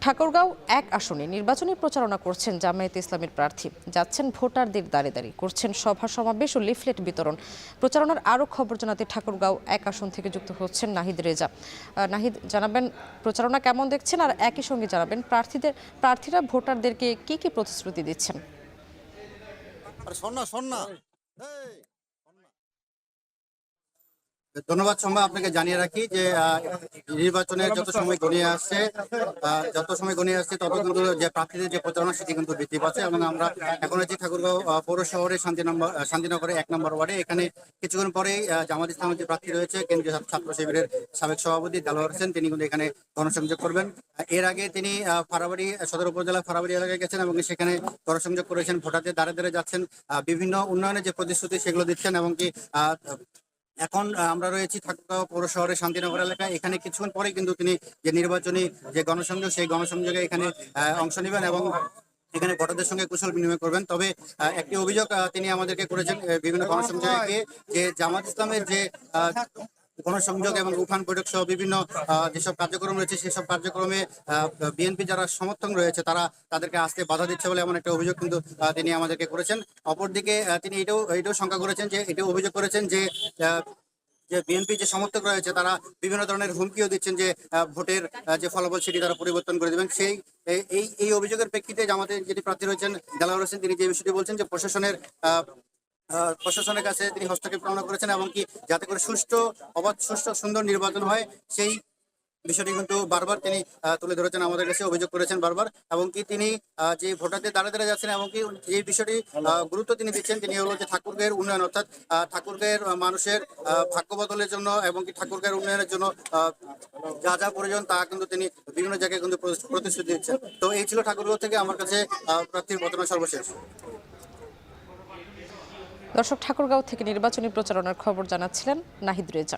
ঠাকুরগাঁও ১ আসনে নির্বাচনী প্রচারণা করছেন জামায়াতে ইসলামীর প্রার্থী। যাচ্ছেন ভোটারদের দ্বারে দ্বারে, করছেন সভা সমাবেশ ও লিফলেট বিতরণ। প্রচারণার আরও খবর জানাতে ঠাকুরগাঁও ১ আসন থেকে যুক্ত হচ্ছেন নাহিদ রেজা। নাহিদ, জানাবেন প্রচারণা কেমন দেখছেন, আর একই সঙ্গে জানাবেন প্রার্থীরা ভোটারদেরকে কি কি প্রতিশ্রুতি দিচ্ছেন। ধন্যবাদ সোমা, আপনাকে জানিয়ে রাখি যে নির্বাচনের যত সময় গড়িয়ে আসছে তত কিন্তু যে প্রার্থীদের যে প্রচারণা সেটি কিন্তু বৃদ্ধি পাচ্ছে। এবং আমরা এখন আছি ঠাকুরগাঁও পৌর শহরের শান্তিনগরে ১ নম্বর ওয়ার্ডে। এখানে কিছুক্ষণ পরেই জামায়াত ইসলামের যে প্রার্থী রয়েছে, কেন্দ্রীয় ছাত্র শিবিরের সাবেক সভাপতি দেলোয়ার হোসেন, তিনি কিন্তু এখানে গণসংযোগ করবেন। এর আগে তিনি ফারাবাড়ি সদর উপজেলা ফারাবাড়ি এলাকায় গেছেন এবং সেখানে গণসংযোগ করেছেন, ভোটারদের দ্বারে দ্বারে যাচ্ছেন, বিভিন্ন উন্নয়নের যে প্রতিশ্রুতি সেগুলো দিচ্ছেন। এবং কি এখন আমরা রয়েছি ঠাকুরগাঁও পৌর শহরের শান্তিনগর এলাকায়। এখানে কিছুক্ষণ পরে কিন্তু তিনি যে নির্বাচনী যে গণসংযোগ, সেই গণসংযোগে এখানে অংশ নেবেন এবং এখানে ভোটারদের সঙ্গে কুশল বিনিময় করবেন। তবে একটি অভিযোগ তিনি আমাদেরকে করেছেন বিভিন্ন গণসংযোগে গিয়ে, যে জামাত ইসলামের যে গণসংযোগ এবং উত্থান বৈঠক সহ বিভিন্ন যেসব কার্যক্রম রয়েছে, সেসব কার্যক্রমে বিএনপি যারা সমর্থক রয়েছে তারা তাদেরকে আসতে বাধা দিচ্ছে বলে এমন একটা অভিযোগ কিন্তু তিনি আমাদেরকে করেছেন। অপরদিকে তিনি এটাও শঙ্কা করেছেন, যে এটাও অভিযোগ করেছেন যে যে বিএনপি যে সমর্থক রয়েছে তারা বিভিন্ন ধরনের হুমকিও দিচ্ছেন, যে ভোটের যে ফলাফল সেটি তারা পরিবর্তন করে দেবেন। সেই এই অভিযোগের প্রেক্ষিতে জামাতের যিনি প্রার্থী রয়েছেন দেলোয়ার হোসেন, তিনি যে বিষয়টি বলছেন যে প্রশাসনের কাছে তিনি হস্তক্ষেপ কামনা করেছেন, এবং কি যাতে করে অবাধ সুষ্ঠু সুন্দর নির্বাচন হয়, সেই বিষয়টি কিন্তু বারবার তিনি তুলে ধরেছেন, আমাদের কাছে অভিযোগ করেছেন বারবার। এবং কি তিনি যে ভোটারদের দ্বারা দ্বারা যাচ্ছেন, এবং কি এই বিষয়টি গুরুত্ব তিনি দিচ্ছেন, তিনি হলো যে ঠাকুরগাঁয়ের উন্নয়ন, অর্থাৎ ঠাকুরগাঁয়ের মানুষের ভাগ্য বদলের জন্য এবং কি ঠাকুরগাঁয়ের উন্নয়নের জন্য যা যা প্রয়োজন তা কিন্তু তিনি বিভিন্ন জায়গায় কিন্তু প্রতিশ্রুতি দিচ্ছেন। তো এই ছিল ঠাকুরগাঁও থেকে আমার কাছে প্রার্থীর প্রচারণা সর্বশেষ। দর্শক, ঠাকুরগাঁও থেকে নির্বাচনী প্রচারণার খবর জানাচ্ছিলেন নাহিদ রেজা।